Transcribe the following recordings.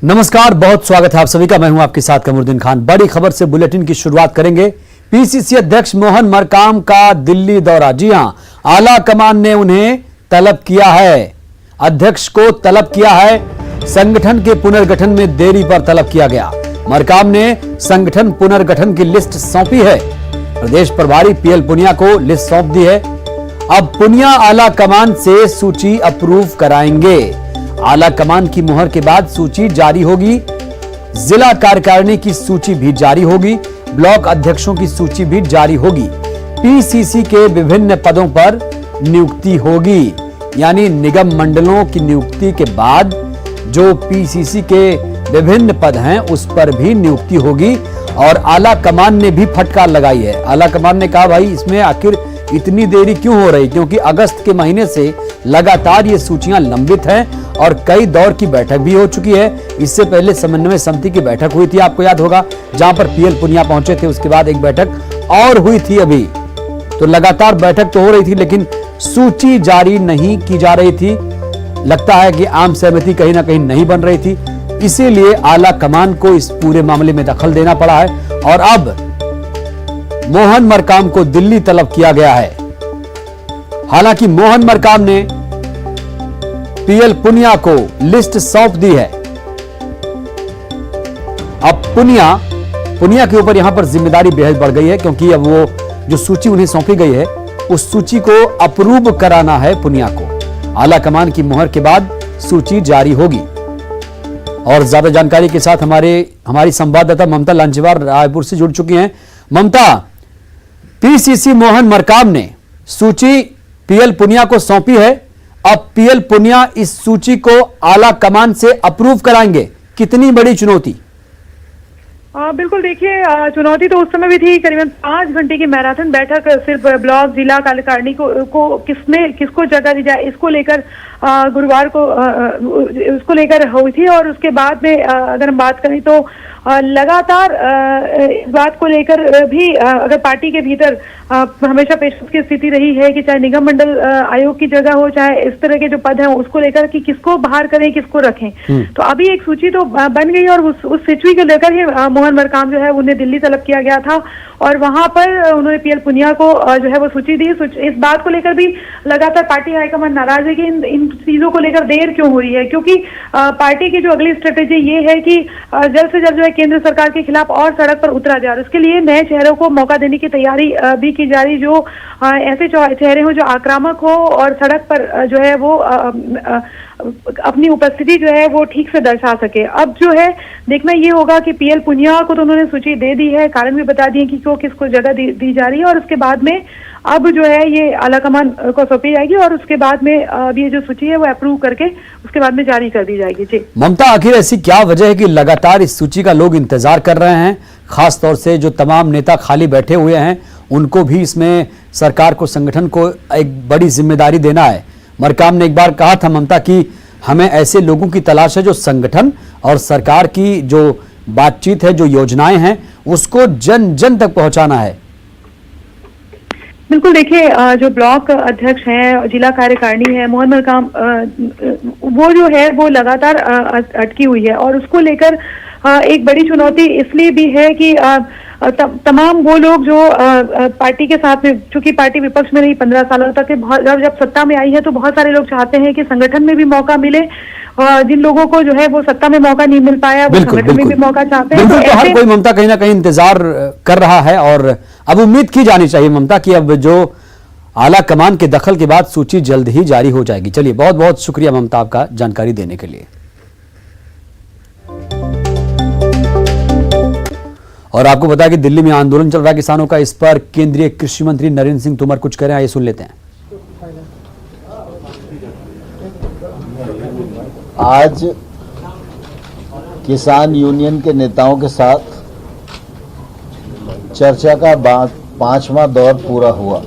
नमस्कार, बहुत स्वागत है आप सभी का। मैं हूं आपके साथ कमरुद्दीन खान। बड़ी खबर से बुलेटिन की शुरुआत करेंगे। पीसीसी अध्यक्ष मोहन मरकाम का दिल्ली दौरा। जी हां, आला कमान ने उन्हें तलब किया है, अध्यक्ष को तलब किया है। संगठन के पुनर्गठन में देरी पर तलब किया गया। मरकाम ने संगठन पुनर्गठन की लिस्ट सौंपी है। प्रदेश प्रभारी पीएल पुनिया को लिस्ट सौंप दी है। अब पुनिया आला कमान से सूची अप्रूव कराएंगे। आला कमान की मुहर के बाद सूची जारी होगी। जिला कार्यकारिणी की सूची भी जारी होगी। ब्लॉक अध्यक्षों की सूची भी जारी होगी। पीसीसी के विभिन्न पदों पर नियुक्ति होगी, यानी निगम मंडलों की नियुक्ति के बाद जो पीसीसी के विभिन्न पद हैं उस पर भी नियुक्ति होगी। और आला कमान ने भी फटकार लगाई है। आला कमान ने कहा, भाई इसमें आखिर इतनी देरी क्यों हो रही, क्योंकि अगस्त के महीने से लगातार ये सूचियां लंबित हैं और कई दौर की बैठक भी हो चुकी है। इससे पहले समन्वय समिति की बैठक हुई थी, आपको याद होगा, जहां पर पीएल पुनिया पहुंचे थे। उसके बाद एक बैठक और हुई थी अभी। तो लगातार बैठक तो हो रही थी, लेकिन सूची जारी नहीं की जा रही थी। लगता है कि आम सहमति कहीं ना कहीं नहीं बन रही थी, इसीलिए आला कमान को इस पूरे मामले में दखल देना पड़ा है। और अब मोहन मरकाम को दिल्ली तलब किया गया है। हालांकि मोहन मरकाम ने पीएल पुनिया को लिस्ट सौंप दी है। अब पुनिया के ऊपर यहां पर जिम्मेदारी बेहद बढ़ गई है, क्योंकि अब वो जो सूची उन्हें सौंपी गई है उस सूची को अप्रूव कराना है पुनिया को। आला कमान की मुहर के बाद सूची जारी होगी। और ज्यादा जानकारी के साथ हमारी संवाददाता ममता लांजेवार रायपुर से जुड़ चुकी हैं। ममता, पीसीसी मोहन मरकाम ने सूची पीएल पुनिया को सौंपी है। अब पीएल पुनिया इस सूची को आला कमान से अप्रूव कराएंगे। कितनी बड़ी चुनौती? बिल्कुल, देखिए, चुनौती तो उस समय भी थी। करीबन 5 घंटे की मैराथन बैठक सिर्फ ब्लॉक जिला कार्यकारिणी को किसको जगह दी जाए, इसको लेकर गुरुवार को उसको लेकर हुई थी। और उसके बाद में अगर हम बात करें तो लगातार इस बात को लेकर भी अगर पार्टी के भीतर हमेशा पेशकश की स्थिति रही है कि चाहे निगम मंडल आयोग की जगह हो, चाहे इस तरह के जो पद हैं उसको लेकर कि किसको बाहर करें, किसको रखें। तो अभी एक सूची तो बन गई और उस सूची को लेकर ही मोहन मरकाम जो है उन्हें दिल्ली तलब किया गया था। और वहां पर उन्होंने पीएल पुनिया को जो है वो सूची दी। इस बात को लेकर भी लगातार पार्टी हाईकमान नाराज है कि इन चीजों को लेकर देर क्यों हो रही है, क्योंकि पार्टी की जो अगली स्ट्रेटेजी ये है कि जल्द से जल्द जो है केंद्र सरकार के खिलाफ और सड़क पर उतरा जाए। इसके लिए नए चेहरों को मौका देने की तैयारी भी की जा रही, जो ऐसे चेहरे हो जो आक्रामक हो और सड़क पर जो है वो अपनी उपस्थिति जो है वो ठीक से दर्शा सके। अब जो है देखना ये होगा कि पीएल पुनिया को तो उन्होंने सूची दे दी है, कारण भी बता दिए कि क्यों किसको जगह दी जा रही है। और उसके बाद में अब जो है ये आला कमान को सौंपी जाएगी और उसके बाद में अब ये जो सूची है वो अप्रूव करके उसके बाद में जारी कर दी जाएगी। जी ममता, आखिर ऐसी क्या वजह है कि लगातार इस सूची का लोग इंतजार कर रहे हैं? खास तौर से जो तमाम नेता खाली बैठे हुए हैं उनको भी इसमें सरकार को, संगठन को एक बड़ी जिम्मेदारी देना है। मरकाम ने एक बार कहा था ममता कि हमें ऐसे लोगों की तलाश है जो संगठन और सरकार की जो बातचीत है, जो योजनाएं हैं, उसको जन जन तक पहुंचाना है। बिल्कुल, देखिए, जो ब्लॉक अध्यक्ष हैं, जिला कार्यकारिणी है, मोहन मरकाम वो जो है वो लगातार अटकी हुई है। और उसको लेकर एक बड़ी चुनौती इसलिए भी है कि तमाम वो लोग जो पार्टी के साथ में, चूंकि पार्टी विपक्ष में रही 15 सालों तक, जब सत्ता में आई है तो बहुत सारे लोग चाहते हैं कि संगठन में भी मौका मिले। जिन लोगों को जो है वो सत्ता में मौका नहीं मिल पाया वो संगठन में भी मौका चाहते हैं। तो हर कोई ममता कहीं ना कहीं इंतजार कर रहा है और अब उम्मीद की जानी चाहिए ममता कि अब जो आला कमान के दखल के बाद सूची जल्द ही जारी हो जाएगी। चलिए, बहुत बहुत शुक्रिया ममता आपका जानकारी देने के लिए। और आपको बता कि दिल्ली में आंदोलन चल रहा है किसानों का। इस पर केंद्रीय कृषि मंत्री नरेंद्र सिंह तोमर कुछ कह रहे हैं, ये सुन लेते हैं। आज किसान यूनियन के नेताओं के साथ चर्चा का 5वां दौर पूरा हुआ।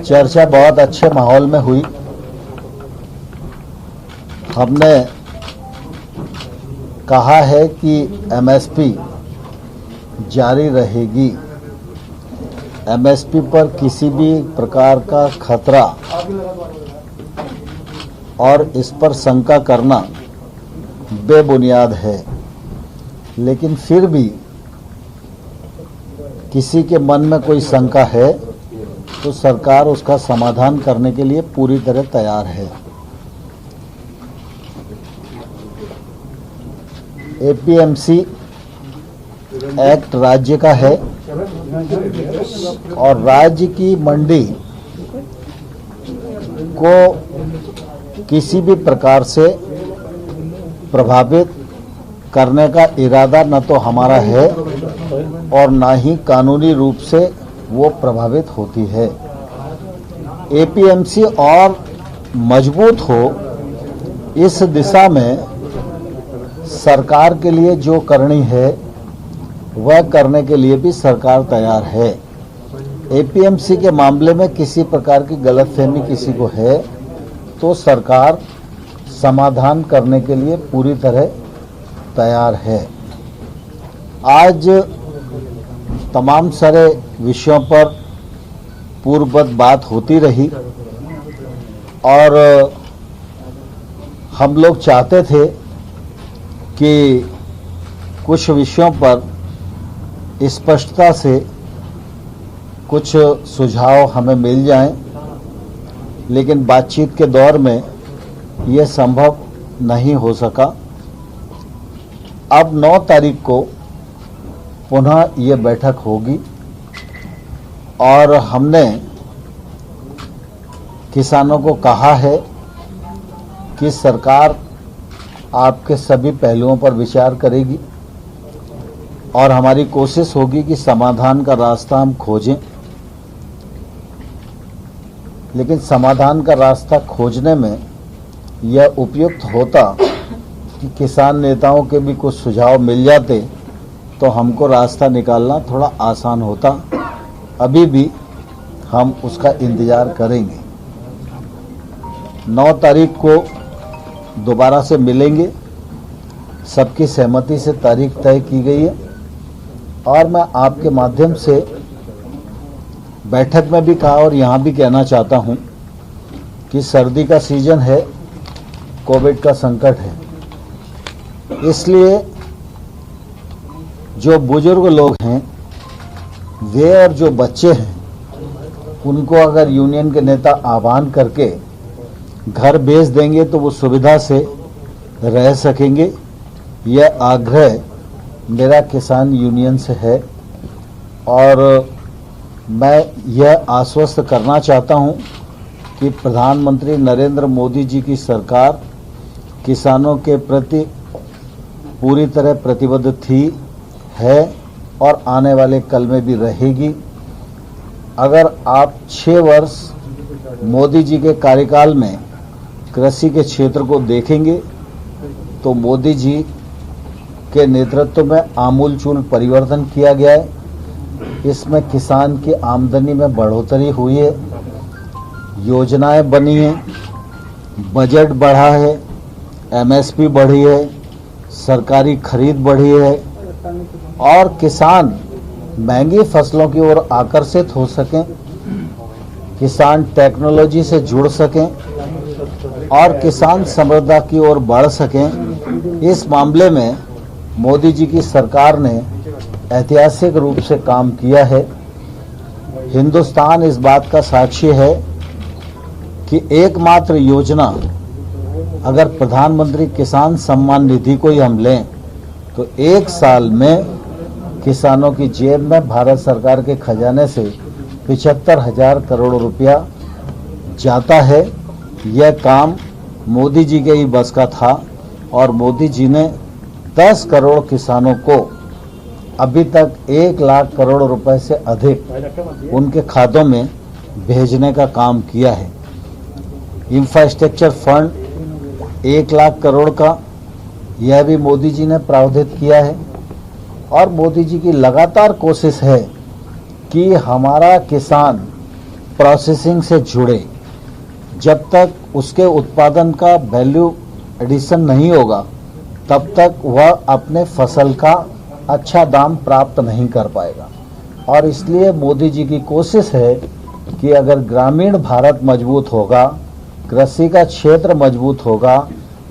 चर्चा बहुत अच्छे माहौल में हुई। हमने कहा है कि एमएसपी जारी रहेगी। एमएसपी पर किसी भी प्रकार का खतरा और इस पर शंका करना बेबुनियाद है। लेकिन फिर भी किसी के मन में कोई शंका है तो सरकार उसका समाधान करने के लिए पूरी तरह तैयार है। एपीएमसी एक्ट राज्य का है और राज्य की मंडी को किसी भी प्रकार से प्रभावित करने का इरादा न तो हमारा है और न ही कानूनी रूप से वो प्रभावित होती है। एपीएमसी और मजबूत हो इस दिशा में सरकार के लिए जो करनी है वह करने के लिए भी सरकार तैयार है। एपीएमसी के मामले में किसी प्रकार की गलतफहमी किसी को है तो सरकार समाधान करने के लिए पूरी तरह तैयार है। आज तमाम सारे विषयों पर पूर्ववत बात होती रही और हम लोग चाहते थे कि कुछ विषयों पर स्पष्टता से कुछ सुझाव हमें मिल जाएं, लेकिन बातचीत के दौर में यह संभव नहीं हो सका। अब 9 तारीख को पुनः ये बैठक होगी और हमने किसानों को कहा है कि सरकार आपके सभी पहलुओं पर विचार करेगी और हमारी कोशिश होगी कि समाधान का रास्ता हम खोजें। लेकिन समाधान का रास्ता खोजने में यह उपयुक्त होता कि किसान नेताओं के भी कुछ सुझाव मिल जाते तो हमको रास्ता निकालना थोड़ा आसान होता। अभी भी हम उसका इंतज़ार करेंगे। 9 तारीख को दोबारा से मिलेंगे। सबकी सहमति से तारीख तय की गई है और मैं आपके माध्यम से बैठक में भी कहा और यहाँ भी कहना चाहता हूँ कि सर्दी का सीजन है, कोविड का संकट है, इसलिए जो बुजुर्ग लोग हैं वे और जो बच्चे हैं उनको अगर यूनियन के नेता आह्वान करके घर भेज देंगे तो वो सुविधा से रह सकेंगे। यह आग्रह मेरा किसान यूनियन से है और मैं यह आश्वस्त करना चाहता हूं कि प्रधानमंत्री नरेंद्र मोदी जी की सरकार किसानों के प्रति पूरी तरह प्रतिबद्ध थी, है और आने वाले कल में भी रहेगी। अगर आप 6 वर्ष मोदी जी के कार्यकाल में कृषि के क्षेत्र को देखेंगे तो मोदी जी के नेतृत्व में आमूलचूल परिवर्तन किया गया है। इसमें किसान की आमदनी में बढ़ोतरी हुई है, योजनाएं बनी हैं, बजट बढ़ा है, एमएसपी बढ़ी है, सरकारी खरीद बढ़ी है और किसान महंगी फसलों की ओर आकर्षित हो सकें, किसान टेक्नोलॉजी से जुड़ सकें और किसान समृद्धि की ओर बढ़ सकें। इस मामले में मोदी जी की सरकार ने ऐतिहासिक रूप से काम किया है। हिंदुस्तान इस बात का साक्षी है कि एकमात्र योजना अगर प्रधानमंत्री किसान सम्मान निधि को ही हम लें तो 1 साल में किसानों की जेब में भारत सरकार के खजाने से 75,000 करोड़ रुपया जाता है। यह काम मोदी जी के ही बस का था और मोदी जी ने 10 करोड़ किसानों को अभी तक 1 लाख करोड़ रुपए से अधिक उनके खातों में भेजने का काम किया है। इंफ्रास्ट्रक्चर फंड 1 लाख करोड़ का यह भी मोदी जी ने प्रावधान किया है और मोदी जी की लगातार कोशिश है कि हमारा किसान प्रोसेसिंग से जुड़े। जब तक उसके उत्पादन का वैल्यू एडिशन नहीं होगा तब तक वह अपने फसल का अच्छा दाम प्राप्त नहीं कर पाएगा और इसलिए मोदी जी की कोशिश है कि अगर ग्रामीण भारत मजबूत होगा, कृषि का क्षेत्र मजबूत होगा,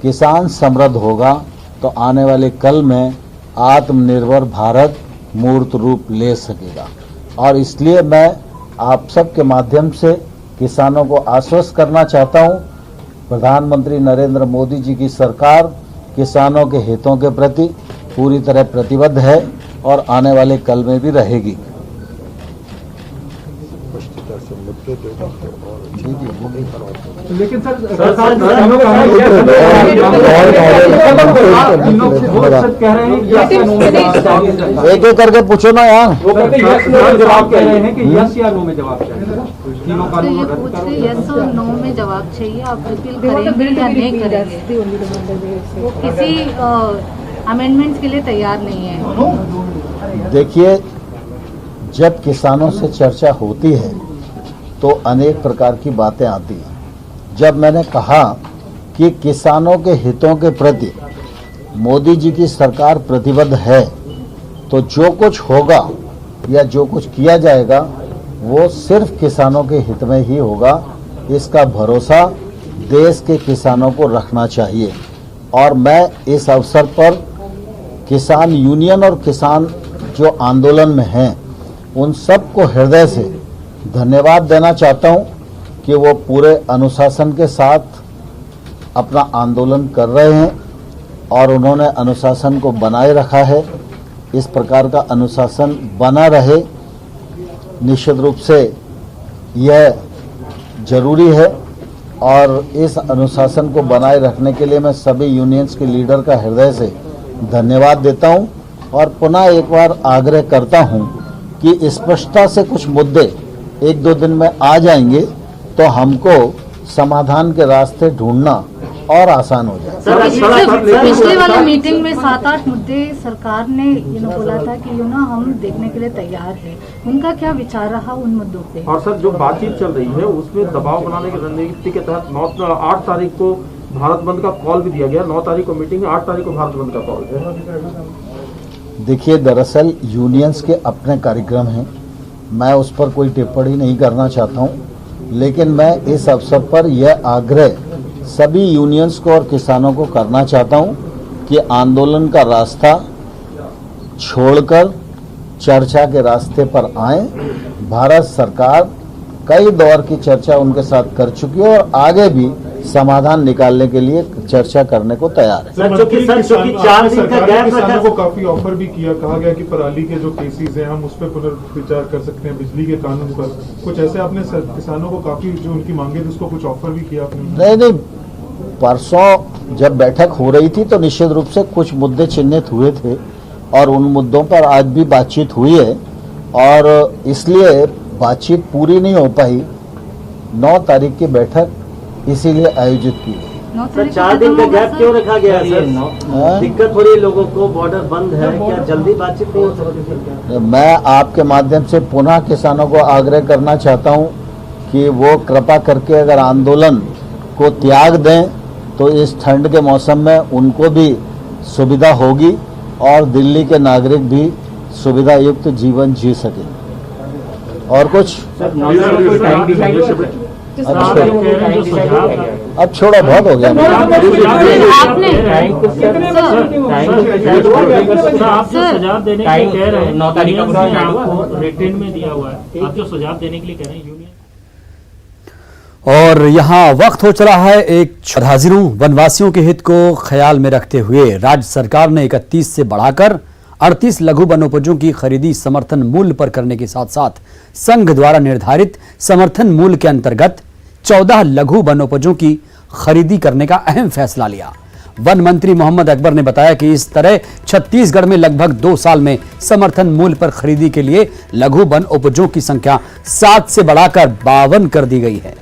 किसान समृद्ध होगा, तो आने वाले कल में आत्मनिर्भर भारत मूर्त रूप ले सकेगा। और इसलिए मैं आप सबके माध्यम से किसानों को आश्वस्त करना चाहता हूं, प्रधानमंत्री नरेंद्र मोदी जी की सरकार किसानों के हितों के प्रति पूरी तरह प्रतिबद्ध है और आने वाले कल में भी रहेगी। लेकिन सर कह रहे हैं एक एक करके पूछो ना यार। वो कहते हैं जवाब कह रहे हैं कि यस या नो में जवाब चाहिए। तीनों तो ये पूछ रहे यस और नो में जवाब चाहिए, आप अपील करेंगे या नहीं करेंगे? वो किसी अमेंडमेंट्स के लिए तैयार नहीं है। देखिए, जब किसानों से चर्चा होती है तो अनेक प्रकार की बातें आती हैं। जब मैंने कहा कि किसानों के हितों के प्रति मोदी जी की सरकार प्रतिबद्ध है, तो जो कुछ होगा या जो कुछ किया जाएगा वो सिर्फ किसानों के हित में ही होगा। इसका भरोसा देश के किसानों को रखना चाहिए। और मैं इस अवसर पर किसान यूनियन और किसान जो आंदोलन में हैं उन सबको हृदय से धन्यवाद देना चाहता हूं कि वो पूरे अनुशासन के साथ अपना आंदोलन कर रहे हैं और उन्होंने अनुशासन को बनाए रखा है। इस प्रकार का अनुशासन बना रहे, निश्चित रूप से यह जरूरी है। और इस अनुशासन को बनाए रखने के लिए मैं सभी यूनियंस के लीडर का हृदय से धन्यवाद देता हूं और पुनः एक बार आग्रह करता हूं कि स्पष्टता से कुछ मुद्दे एक दो दिन में आ जाएंगे तो हमको समाधान के रास्ते ढूंढना और आसान हो जाए। पिछले वाले मीटिंग में 7-8 मुद्दे सरकार ने बोला था कि हम देखने के लिए तैयार है। उनका क्या विचार रहा उन मुद्दों पे? और सर, जो बातचीत चल रही है उसमें दबाव बनाने की रणनीति के तहत 8 तारीख को भारत बंद का कॉल भी दिया गया। 9 तारीख को मीटिंग है, 8 तारीख को भारत बंद का कॉल है। देखिए, दरअसल यूनियंस के अपने कार्यक्रम हैं, मैं उस पर कोई टिप्पणी नहीं करना चाहता हूं, लेकिन मैं इस अवसर पर यह आग्रह सभी यूनियंस को और किसानों को करना चाहता हूं कि आंदोलन का रास्ता छोड़कर चर्चा के रास्ते पर आएं। भारत सरकार कई दौर की चर्चा उनके साथ कर चुकी है और आगे भी समाधान निकालने के लिए चर्चा करने को तैयार है। सर, चूंकि 4 दिन का गैप किसानों को काफी ऑफर भी किया, कहा गया कि पराली के जो केसेस हैं हम उस पर पुनर्विचार कर सकते हैं, बिजली के कानून पर कुछ ऐसे आपने किसानों को काफी जो उनकी मांगे थी उसको कुछ ऑफर भी किया आपने? नहीं, परसों जब बैठक हो रही थी तो निश्चित रूप से कुछ मुद्दे चिन्हित हुए थे और उन मुद्दों पर आज भी बातचीत हुई है और इसलिए बातचीत पूरी नहीं हो पाई। 9 तारीख की बैठक इसीलिए आयोजित की गई। सर, 4 दिन का गैप क्यों रखा गया है सर? दिक्कत हो रही है लोगों को, बॉर्डर बंद है, क्या जल्दी बातचीत नहीं हो सकती? मैं आपके माध्यम से पुनः किसानों को आग्रह करना चाहता हूं कि वो कृपा करके अगर आंदोलन को त्याग दें तो इस ठंड के मौसम में उनको भी सुविधा होगी और दिल्ली के नागरिक भी सुविधा युक्त जीवन जी सके। और कुछ अब छोड़ो, बहुत हो गया। आपने आप जो सुझाव देने के लिए कह रहे हैं 9 तारीख को आपको रिटर्न में दिया हुआ है, आप जो सुझाव देने के लिए कह रहे हैं यूनियन। और यहाँ वक्त हो चला है एक हाजिरों वनवासियों के हित को ख्याल में रखते हुए राज्य सरकार ने 31 से बढ़ाकर 38 लघु वनोपजों की खरीदी समर्थन मूल्य पर करने के साथ साथ संघ द्वारा निर्धारित समर्थन मूल्य के अंतर्गत 14 लघु वनोपजों की खरीदी करने का अहम फैसला लिया। वन मंत्री मोहम्मद अकबर ने बताया कि इस तरह छत्तीसगढ़ में लगभग 2 साल में समर्थन मूल्य पर खरीदी के लिए लघु वन उपजों की संख्या 7 से बढ़ाकर 52 कर दी गई है।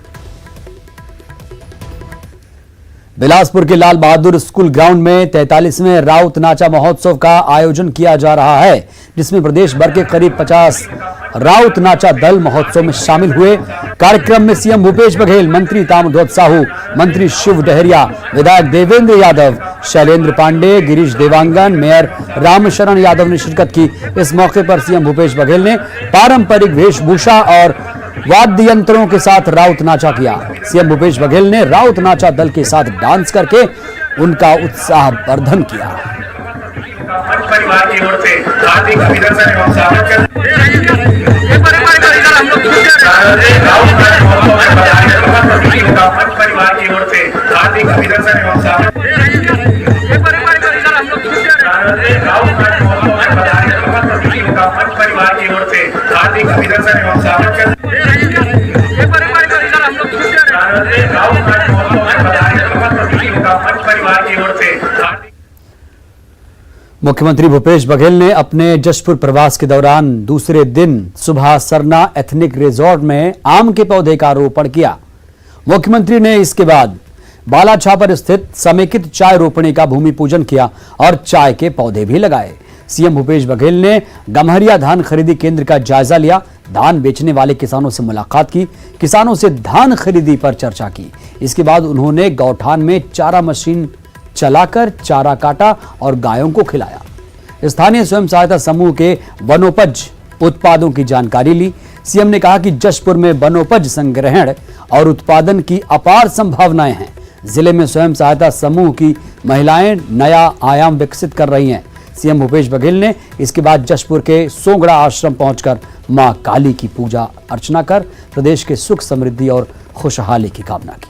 बिलासपुर के लाल बहादुर स्कूल ग्राउंड में 43वें राउत नाचा महोत्सव का आयोजन किया जा रहा है, जिसमें प्रदेश भर के करीब 50 राउत नाचा दल महोत्सव में शामिल हुए। कार्यक्रम में सीएम भूपेश बघेल, मंत्री ताम्रध्वज साहू, मंत्री शिव डहरिया, विधायक देवेंद्र यादव, शैलेंद्र पांडे, गिरीश देवांगन, मेयर रामशरण यादव ने शिरकत की। इस मौके पर सीएम भूपेश बघेल ने पारंपरिक वेशभूषा और वाद्य यंत्रों के साथ राउत नाचा किया। सीएम भूपेश बघेल ने राउत नाचा दल के साथ डांस करके उनका उत्साह वर्धन किया। परिवार की ओर से हार्दिक अभिनंदन एवं स्वागत परिवार की ओर से हार्दिक अभिनंदन एवं स्वागत परिवार की ओर से हार्दिक अभिनंदन एवं स्वागत परिवार की ओर से मुख्यमंत्री भूपेश बघेल ने अपने जशपुर प्रवास के दौरान दूसरे दिन सुबह सरना एथनिक रिजॉर्ट में आम के पौधे का रोपण किया। मुख्यमंत्री ने इसके बाद बालाछापर स्थित समेकित चाय रोपणी का भूमि पूजन किया और चाय के पौधे भी लगाए। सीएम भूपेश बघेल ने गम्हरिया धान खरीदी केंद्र का जायजा लिया, धान बेचने वाले किसानों से मुलाकात की, किसानों से धान खरीदी पर चर्चा की। इसके बाद उन्होंने गौठान में चारा मशीन चलाकर चारा काटा और गायों को खिलाया। स्थानीय स्वयं सहायता समूह के वनोपज उत्पादों की जानकारी ली। सीएम ने कहा कि जशपुर में वनोपज संग्रहण और उत्पादन की अपार संभावनाएं हैं। जिले में स्वयं सहायता समूह की महिलाएं नया आयाम विकसित कर रही हैं। सीएम भूपेश बघेल ने इसके बाद जशपुर के सोंगड़ा आश्रम पहुंचकर मां काली की पूजा अर्चना कर प्रदेश के सुख समृद्धि और खुशहाली की कामना की।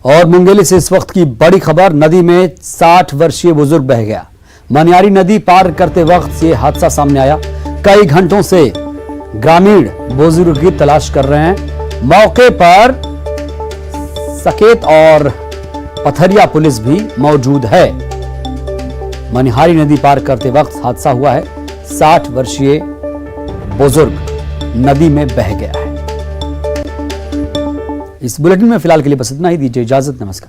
और मुंगेली से इस वक्त की बड़ी खबर, नदी में 60 वर्षीय बुजुर्ग बह गया। मनियारी नदी पार करते वक्त ये हादसा सामने आया। कई घंटों से ग्रामीण बुजुर्ग की तलाश कर रहे हैं। मौके पर सकेत और पथरिया पुलिस भी मौजूद है। मनिहारी नदी पार करते वक्त हादसा हुआ है। 60 वर्षीय बुजुर्ग नदी में बह गया है। इस बुलेटिन में फिलहाल के लिए बस इतना ही। दीजिए इजाजत। नमस्कार।